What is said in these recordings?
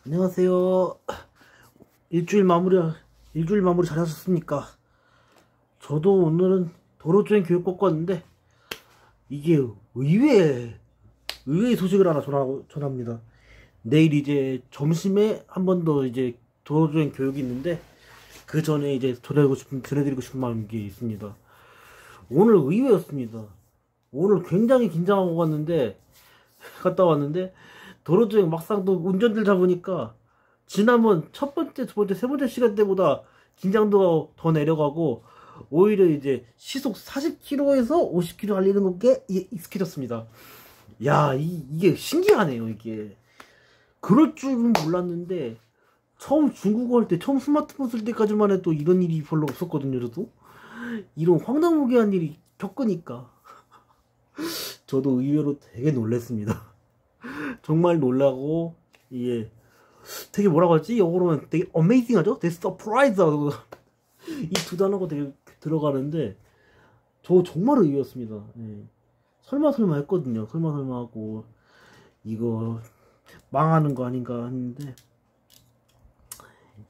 안녕하세요. 일주일 마무리 잘 하셨습니까? 저도 오늘은 도로주행 교육 꺾고 왔는데 이게 의외의 소식을 하나 전합니다. 내일 이제 점심에 한 번 더 이제 도로주행 교육이 있는데 그 전에 이제 전해드리고 싶은 게 있습니다. 오늘 의외였습니다. 오늘 굉장히 긴장하고 갔다 왔는데 도로주행 막상 또 운전대를 잡으니까 지난번 첫 번째, 두 번째, 세 번째 시간 때보다 긴장도가 더 내려가고 오히려 이제 시속 40km에서 50km 달리는 게 익숙해졌습니다. 야, 이게 신기하네요. 이게 그럴 줄은 몰랐는데 처음 중국어 할 때, 처음 스마트폰 쓸 때까지만 해도 이런 일이 별로 없었거든요. 저도 이런 황당무계한 일이 겪으니까 저도 의외로 되게 놀랐습니다. 정말 놀라고, 이게 되게 뭐라고 하지? 영어로는 되게 어메이징 하죠? 되게 서프라이즈 하고 이 두 단어가 되게 들어가는데 저 정말 의외였습니다. 예. 설마 했거든요. 설마 하고 이거 망하는 거 아닌가 했는데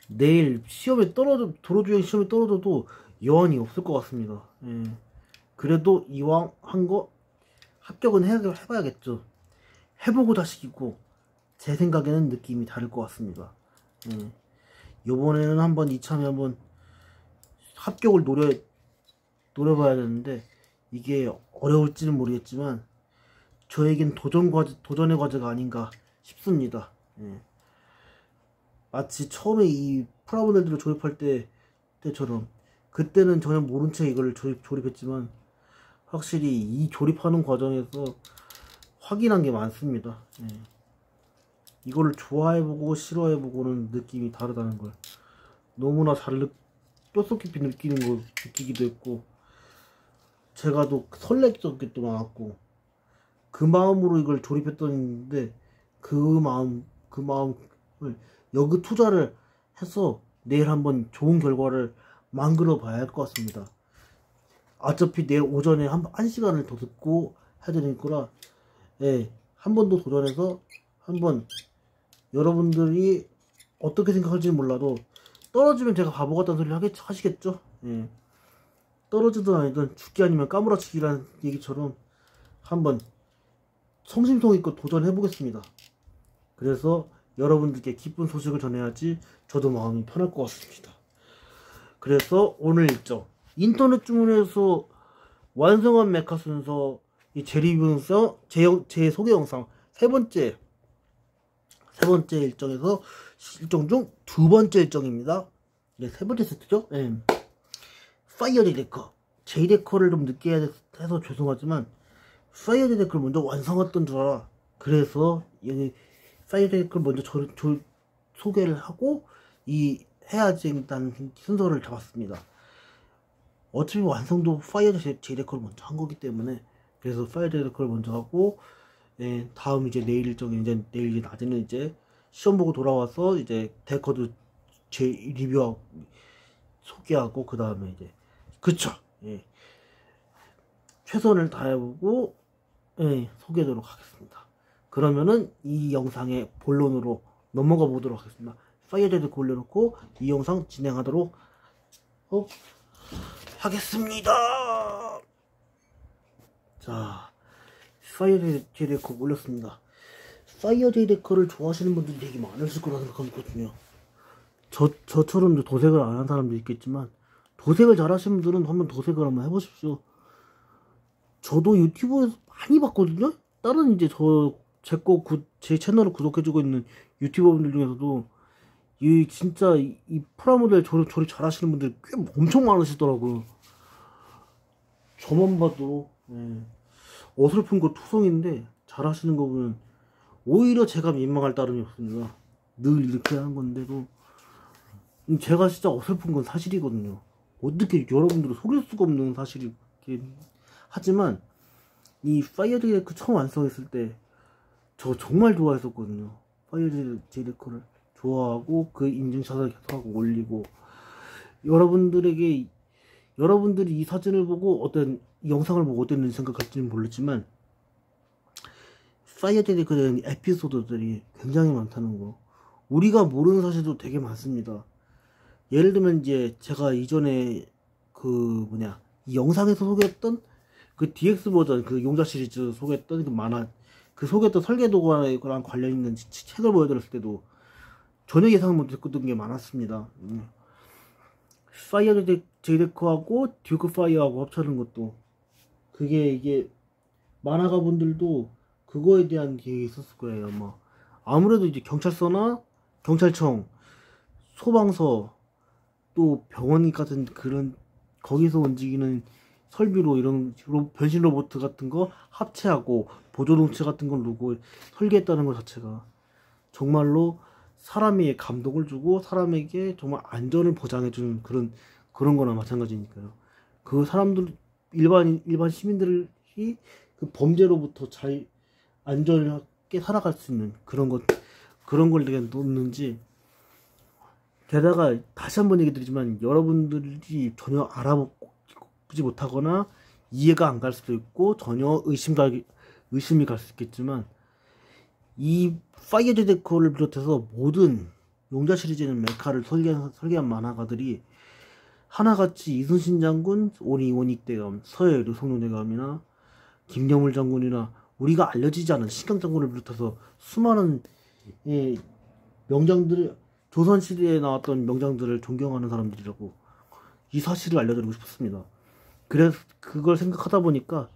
내일 도로주행 시험에 떨어져도 여한이 없을 것 같습니다. 예. 그래도 이왕 한 거 합격은 해봐야겠죠. 해보고 다시기고 제 생각에는 느낌이 다를 것 같습니다. 요번에는 한번 이참에 한번 합격을 노려봐야 되는데 이게 어려울지는 모르겠지만 저에겐 도전의 과제가 아닌가 싶습니다. 마치 처음에 이 프라모델들을 조립할 때처럼 그때는 전혀 모른 채 이걸 조립했지만 확실히 이 조립하는 과정에서 확인한 게 많습니다. 이거를 좋아해보고 싫어해보고는 느낌이 다르다는 걸 너무나 뼛속 깊이 느끼기도 했고 제가 또 설렜던 게 또 많았고 그 마음으로 이걸 조립했던데 그 마음을 여기 투자를 해서 내일 한번 좋은 결과를 만들어 봐야 할 것 같습니다. 어차피 내일 오전에 한 시간을 더 듣고 해야 되는 거라 한 번 더 도전해서 한번 여러분들이 어떻게 생각할지 몰라도 떨어지면 제가 바보 같다는 소리를 하시겠죠? 떨어지든 아니든 죽기 아니면 까무라치기라는 얘기처럼 한번 성심성의껏 도전해 보겠습니다. 그래서 여러분들께 기쁜 소식을 전해야지 저도 마음이 편할 것 같습니다. 그래서 오늘 일정 인터넷 주문해서 완성한 메카 순서 이 재리뷰성 제 소개 영상 세 번째 일정에서 일정 중 두 번째 일정입니다. 세 번째 세트죠. 파이어 제이데커를 좀 늦게 해서 죄송하지만 파이어 제이데커를 먼저 완성했던 줄 알아. 그래서 여기 파이어 제이데커를 먼저 소개를 하고 해야지 일단 순서를 잡았습니다. 어차피 완성도 파이어 제이데커를 먼저 한 거기 때문에 그래서 파이어 제이데커를 먼저 하고 다음 이제 내일 일정이 내일 낮에는 이제 시험 보고 돌아와서 이제 데커도 리뷰하고 소개하고 그 다음에 이제 그쵸 최선을 다해보고 소개하도록 하겠습니다. 그러면은 이 영상의 본론으로 넘어가 보도록 하겠습니다. 파이어 제이데커 올려놓고 이 영상 진행하도록 하겠습니다. 자, 파이어 제이데커 올렸습니다. 파이어 제이데커를 좋아하시는 분들이 되게 많으실 거라 생각하거든요. 저처럼 도색을 안 한 사람도 있겠지만 도색을 잘 하시는 분들은 한번 도색을 한번 해보십시오. 저도 유튜브에서 많이 봤거든요. 다른 이제 제 채널을 구독해주고 있는 유튜버분들 중에서도 진짜 이 프라모델 조립 잘 하시는 분들 꽤 엄청 많으시더라고요. 저만 봐도 어설픈 거 투성인데 잘 하시는 거 보면 오히려 제가 민망할 따름이 없습니다. 늘 이렇게 하는 건데도 제가 진짜 어설픈 건 사실이거든요. 어떻게 여러분들을 속일 수가 없는 사실이긴 하지만 이 파이어 제이데커 처음 완성했을 때 저 정말 좋아했었거든요. 파이어 제이데커를 좋아하고 그 인증샷을 계속하고 올리고 여러분들이 이 사진을 보고 이 영상을 보고 어땠는지 생각할지는 모르지만 파이어 제이데커에 대한 에피소드들이 굉장히 많다는 거 우리가 모르는 사실도 되게 많습니다. 예를 들면 이제 제가 이전에 이 영상에서 소개했던 그 DX 버전 그 용자 시리즈 소개했던 그 만화 그 소개했던 설계도랑 관련 있는 책을 보여드렸을 때도 전혀 예상 못했던 게 많았습니다. 파이어 제이데크하고 듀크 파이어하고 합쳐는 것도 그게 이게 만화가 분들도 그거에 대한 계획이 있었을 거예요. 아마 아무래도 이제 경찰서나 경찰청, 소방서, 또 병원 같은 그런 거기서 움직이는 설비로 이런 변신 로봇 같은 거 합체하고 보조동체 같은 걸 놓고 설계했다는 것 자체가 정말로 사람에게 감동을 주고 사람에게 정말 안전을 보장해주는 그런 거나 마찬가지니까요. 그 사람들 일반 시민들이 그 범죄로부터 잘 안전하게 살아갈 수 있는 그런 걸 내가 놓는지. 게다가 다시 한번 얘기 드리지만 여러분들이 전혀 알아보지 못하거나 이해가 안 갈 수도 있고 전혀 의심이 갈 수 있겠지만 이 파이어 제데크를 비롯해서 모든 용자 시리즈의 메카를 설계한 만화가들이 하나같이 이순신 장군, 오닉 대감, 서해 류성룡 대감이나 김여물 장군이나 우리가 알려지지 않은 신강 장군을 비롯해서 수많은 명장들을 조선시대에 나왔던 명장들을 존경하는 사람들이라고 이 사실을 알려드리고 싶었습니다. 그래서 그걸 생각하다 보니까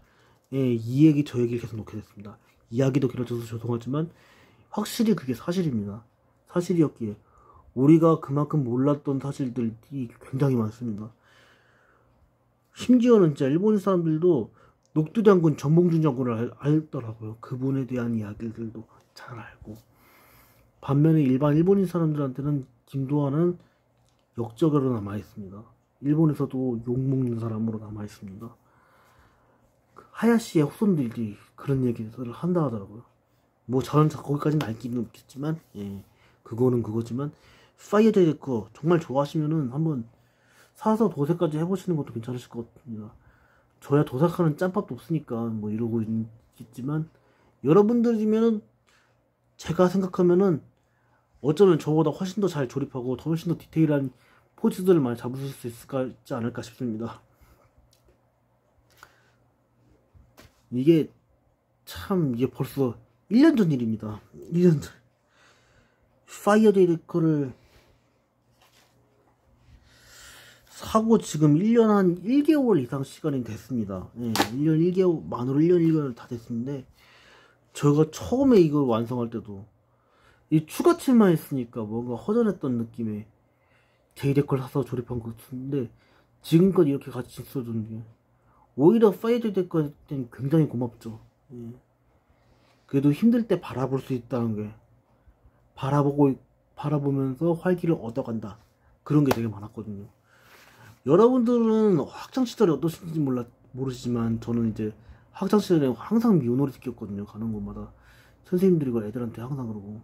이 얘기 저 얘기를 계속 놓게 됐습니다. 이야기도 길어져서 죄송하지만 확실히 그게 사실입니다. 사실이었기에 우리가 그만큼 몰랐던 사실들이 굉장히 많습니다. 심지어는 진짜 일본 사람들도 녹두 장군 전봉준 장군을 알더라고요. 그분에 대한 이야기들도 잘 알고. 반면에 일반 일본인 사람들한테는 김도환은 역적으로 남아있습니다. 일본에서도 욕먹는 사람으로 남아있습니다. 하야시의 후손들이 그런 얘기를 한다 하더라고요. 뭐 저는 거기까지는 알기는 없겠지만 그거는 그거지만 파이어 제이데크 정말 좋아하시면은 한번 사서 도색까지 해보시는 것도 괜찮으실 것 같습니다. 저야 도색하는 짬밥도 없으니까 뭐 이러고 있겠지만 여러분들이면은 제가 생각하면은 어쩌면 저보다 훨씬 더 잘 조립하고 훨씬 더 디테일한 포즈들을 많이 잡으실 수 있지 않을까 싶습니다. 이게 벌써 1년 전 일입니다. 1년 전 파이어 제이데크를 사고 지금 1년 한 1개월 이상 시간이 됐습니다. 1년 1개월 만으로 1년 1개월 다 됐는데 저희가 처음에 이걸 완성할 때도 이 추가칠만 했으니까 뭔가 허전했던 느낌의 제이데크를 사서 조립한 것 같은데 지금까지 이렇게 같이 있어주는 게 오히려 파이어 제이데크한테는 굉장히 고맙죠. 그래도 힘들 때 바라볼 수 있다는 게 바라보면서 활기를 얻어간다 그런 게 되게 많았거든요. 여러분들은 학창시절에 어떠신지 모르시지만 저는 이제 학창시절에 항상 미운놀이 시켰거든요. 가는 곳마다 선생님들이 애들한테 항상 그러고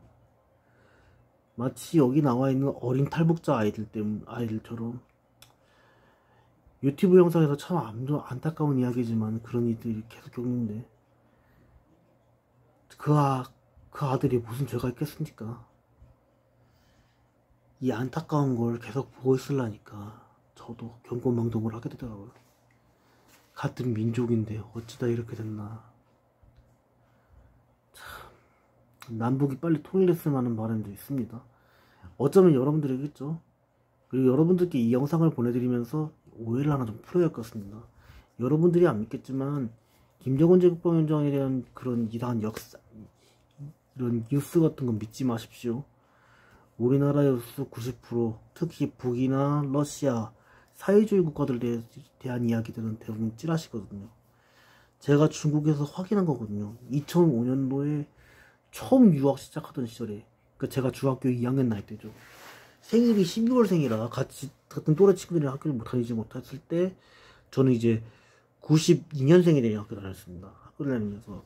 마치 여기 나와있는 어린 탈북자 아이들처럼 유튜브 영상에서 참 안타까운 이야기지만 그런 일들이 계속 겪는데 그 아들이 무슨 죄가 있겠습니까? 이 안타까운 걸 계속 보고 있으려니까 저도 경고망동을 하게 되더라고요. 같은 민족인데 어쩌다 이렇게 됐나. 참 남북이 빨리 통일했으면 하는 바람도 있습니다. 어쩌면 여러분들이겠죠. 그리고 여러분들께 이 영상을 보내드리면서 오해를 하나 좀 풀어야 할 것 같습니다. 여러분들이 안 믿겠지만 김정은 제국방위원장에 대한 그런 이상한 이런 뉴스 같은 건 믿지 마십시오. 우리나라 뉴스 90% 특히 북이나 러시아 사회주의 국가들에 대한 이야기들은 대부분 찌라시거든요. 제가 중국에서 확인한 거거든요. 2005년도에 처음 유학 시작하던 시절에 제가 중학교 2학년 나이 때죠. 생일이 12월생이라 같은 또래 친구들이랑 학교를 다니지 못했을 때 저는 이제 92년생이 학교 다녔습니다. 학교를 다니면서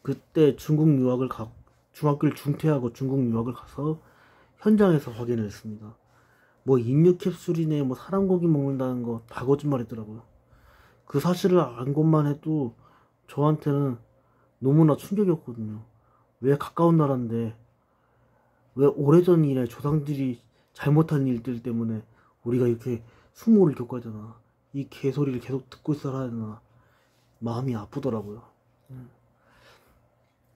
그때 중학교를 중퇴하고 중국 유학을 가서 현장에서 확인을 했습니다. 뭐 인류 캡슐이네 뭐 사람 고기 먹는다는 거 다 거짓말이더라고요. 그 사실을 안 것만 해도 저한테는 너무나 충격이었거든요. 왜 가까운 나라인데 왜 오래전 일에 조상들이 잘못한 일들 때문에 우리가 이렇게 수모를 겪어야 되나, 이 개소리를 계속 듣고 있어야 하나, 마음이 아프더라고요.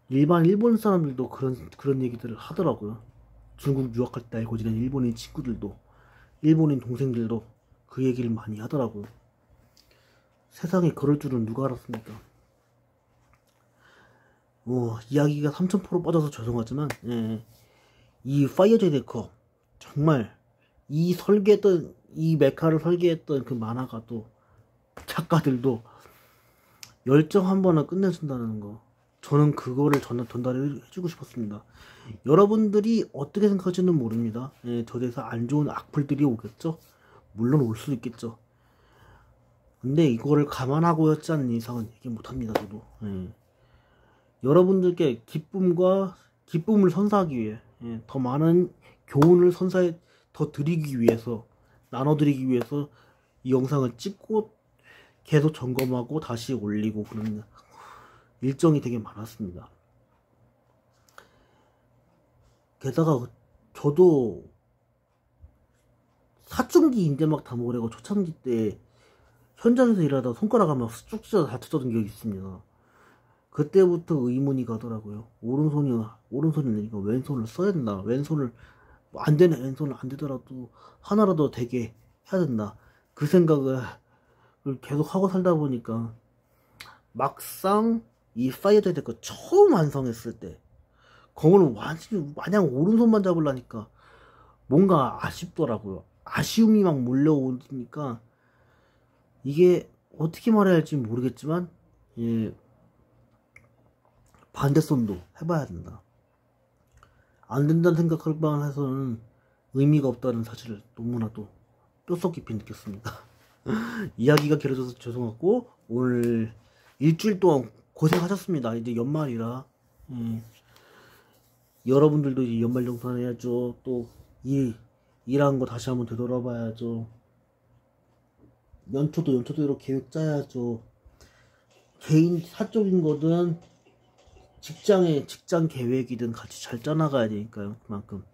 일반 일본 사람들도 그런 얘기들을 하더라고요. 중국 유학할 때 알고 지낸 일본인 친구들도, 일본인 동생들도 그 얘기를 많이 하더라고요. 세상에 그럴 줄은 누가 알았습니까? 이야기가 3000% 빠져서 죄송하지만, 이 파이어제이 데커, 정말, 이 메카를 설계했던 그 만화가도, 작가들도, 열정 한 번은 끝내준다는 거, 저는 그거를 전달해주고 싶었습니다. 여러분들이 어떻게 생각하시는지 모릅니다. 저에서 안 좋은 악플들이 오겠죠? 물론 올 수 있겠죠. 근데 이거를 감안하고 였지 않는 이상은 얘기 못합니다, 저도. 여러분들께 기쁨을 선사하기 위해, 더 많은 교훈을 더 드리기 위해서, 나눠드리기 위해서 이 영상을 찍고 계속 점검하고 다시 올리고 그런 일정이 되게 많았습니다. 게다가 저도 사춘기 인제막 다모래고 초창기 때 현장에서 일하다 손가락 하면 쑥 찢어 다쳤던 기억이 있습니다. 그때부터 의문이 가더라고요. 오른손이니까 왼손을 써야 된다. 왼손을 안 되네. 왼손을 안 되더라도 하나라도 되게 해야 된다. 그 생각을 계속 하고 살다 보니까 막상 이 파이어제이 데커 처음 완성했을 때 그거는 완전히 마냥 오른손만 잡으려니까 뭔가 아쉽더라고요. 아쉬움이 막 몰려오니까 이게 어떻게 말해야 할지 모르겠지만, 반대손도 해봐야 된다. 안 된다는 생각할 만 해서는 의미가 없다는 사실을 너무나도 뼛속 깊이 느꼈습니다. 이야기가 길어져서 죄송하고, 오늘 일주일 동안 고생하셨습니다. 이제 연말이라, 여러분들도 이제 연말정산 해야죠. 또 일한 거 다시 한번 되돌아봐야죠. 연초대로 계획 짜야죠. 개인 사적인 거든 직장 계획이든 같이 잘 짜나가야 되니까요. 그만큼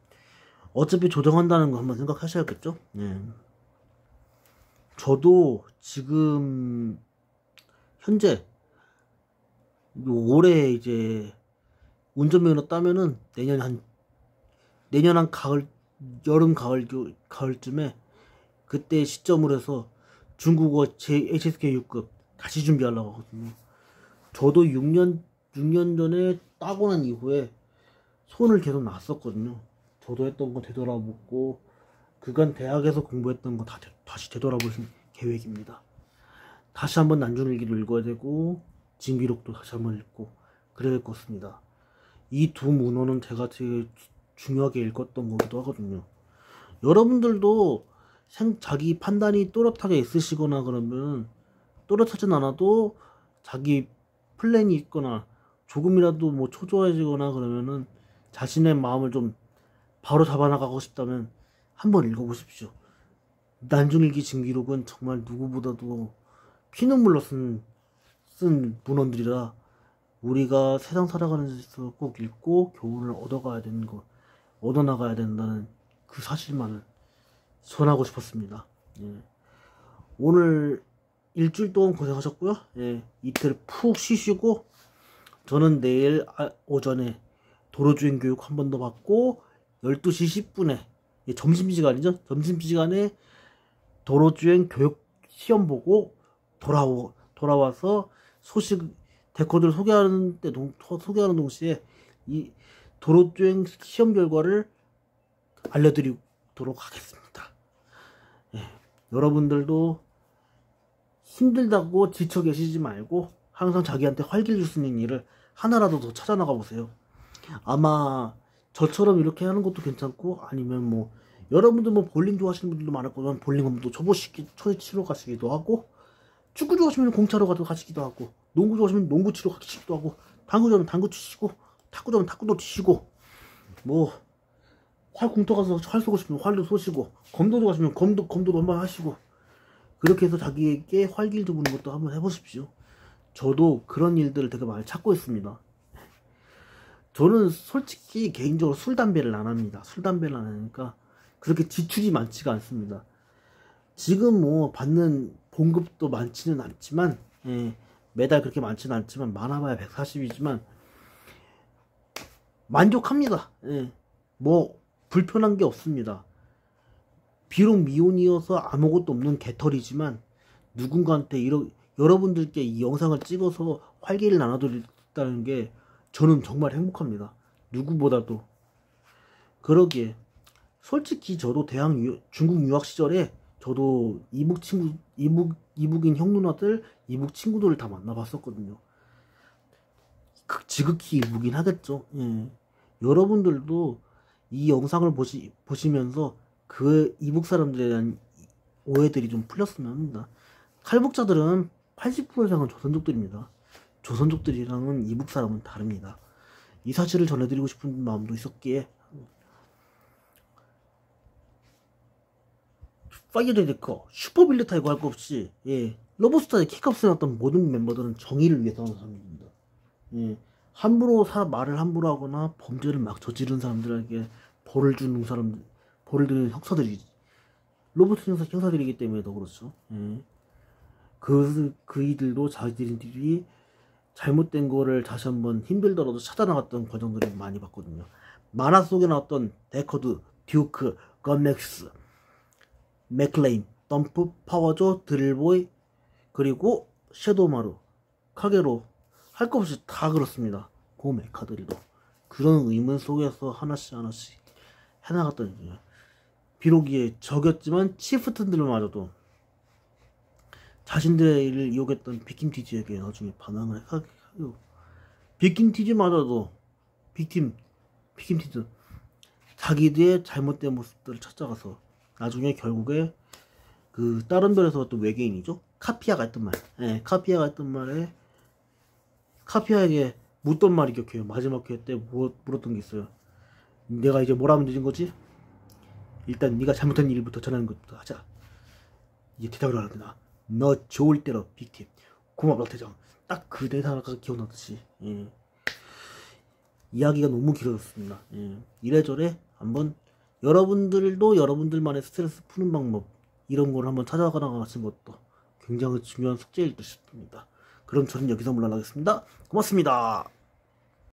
어차피 조정한다는 거 한번 생각하셔야겠죠. 저도 지금 현재 올해 이제 운전면허 따면은 내년 한 가을쯤에 그때 시점으로 해서 중국어 HSK 6급 다시 준비하려고 하거든요. 저도 6년 전에 따고 난 이후에 손을 계속 놨었거든요. 저도 했던 거 되돌아보고 그간 대학에서 공부했던 거 다시 되돌아볼 계획입니다. 다시 한번 난중일기도 읽어야 되고 진기록도 다시 한번 읽고 그래야 될 것 같습니다. 이 두 문헌은 제가 되게 중요하게 읽었던 거기도 하거든요. 여러분들도 자기 판단이 또렷하게 있으시거나 그러면 또렷하진 않아도 자기 플랜이 있거나 조금이라도 뭐 초조해지거나 그러면은 자신의 마음을 좀 바로 잡아나가고 싶다면 한번 읽어보십시오. 난중일기 진기록은 정말 누구보다도 피눈물로 쓴 문헌들이라 우리가 세상 살아가는 데서 꼭 읽고 교훈을 얻어나가야 된다는 그 사실만을 전하고 싶었습니다. 오늘 일주일 동안 고생하셨고요. 이틀 푹 쉬시고 저는 내일 오전에 도로주행 교육 한 번 더 받고 12시 10분에 점심시간이죠. 점심시간에 도로주행 교육 시험 보고 돌아와서 데코들 소개하는 동시에 이 도로주행 시험 결과를 알려드리도록 하겠습니다. 여러분들도 힘들다고 지쳐 계시지 말고 항상 자기한테 활기를 줄 수 있는 일을 하나라도 더 찾아나가 보세요. 아마 저처럼 이렇게 하는 것도 괜찮고 아니면 뭐 여러분들 뭐 볼링 좋아하시는 분들도 많을 거면 볼링 한번 치러 가시기도 하고 축구 좋아하시면 공차로 가시기도 하고 농구 좋아하시면 농구 치러 가시기도 하고 당구 좋아하면 당구 치시고 탁구 좋아하면 탁구도 치시고 뭐 활 공터 가서 활 쏘고 싶으면 활도 쏘시고 검도 좋아하시면 검도도 한번 하시고 그렇게 해서 자기에게 활기를 주는 것도 한번 해보십시오. 저도 그런 일들을 되게 많이 찾고 있습니다. 저는 솔직히 개인적으로 술 담배를 안 합니다. 술 담배를 안 하니까 그렇게 지출이 많지가 않습니다. 지금 뭐 받는 봉급도 많지는 않지만, 예, 매달 그렇게 많지는 않지만 많아봐야 140이지만 만족합니다. 예, 뭐 불편한 게 없습니다. 비록 미혼이어서 아무것도 없는 개털이지만 누군가한테 여러분들께 이 영상을 찍어서 활기를 나눠드렸다는 게 저는 정말 행복합니다. 누구보다도. 그러기에 솔직히 저도 중국 유학 시절에 저도 이북인 형 누나들, 이북 친구들을 다 만나봤었거든요. 지극히 이북인 하겠죠. 예. 여러분들도 이 영상을 보시면서 그 이북 사람들에 대한 오해들이 좀 풀렸으면 합니다. 탈북자들은 80% 이상은 조선족들입니다. 조선족들이랑은 이북 사람은 다릅니다. 이 사실을 전해드리고 싶은 마음도 있었기에 파이어데이커, 슈퍼빌레타 이거 할 거 없이, 예, 러브스타에 킥값을 났던 모든 멤버들은 정의를 위해서 하는 사람입니다. 예, 말을 함부로 하거나 범죄를 막 저지른 사람들에게 벌을 드는 형사들이지. 로봇 형사들이기 때문에 더 그렇죠. 예. 그이들도 자기들이 잘못된 거를 다시 한번 힘들더라도 찾아나갔던 과정들을 많이 봤거든요. 만화 속에 나왔던 데커드, 듀크, 건맥스, 맥클레인, 덤프, 파워조, 드릴보이, 그리고 섀도우마루, 카게로, 할 것 없이 다 그렇습니다. 그 메카들도 그런 의문 속에서 하나씩 해나갔던 일이에요. 비록 이게 적였지만 치프튼들마저도 자신들을 이용했던 빅팀티즈에게 나중에 반항을 하고, 빅팀티즈마저도 빅팀티즈 자기들의 잘못된 모습들을 찾아가서 나중에 결국에 그 다른 별에서 또 외계인이죠, 카피아가 했던 말, 예, 카피아가 했던 말에 카피아에게 묻던 말이 기억해요. 마지막 회때 물었던 게 있어요. 내가 이제 뭘 하면 되는 거지? 일단 네가 잘못한 일부터 전하는 것부터 하자. 이제 대답을 하는구나. 너 좋을 대로 빅팀. 고맙다 대장. 딱 그 대사가 기억나듯이. 예. 이야기가 너무 길어졌습니다. 예. 이래저래 한번 여러분들도 여러분들만의 스트레스 푸는 방법, 이런 걸 한번 찾아가 나가신 것도 굉장히 중요한 숙제일 듯 싶습니다. 그럼 저는 여기서 물러나겠습니다. 고맙습니다.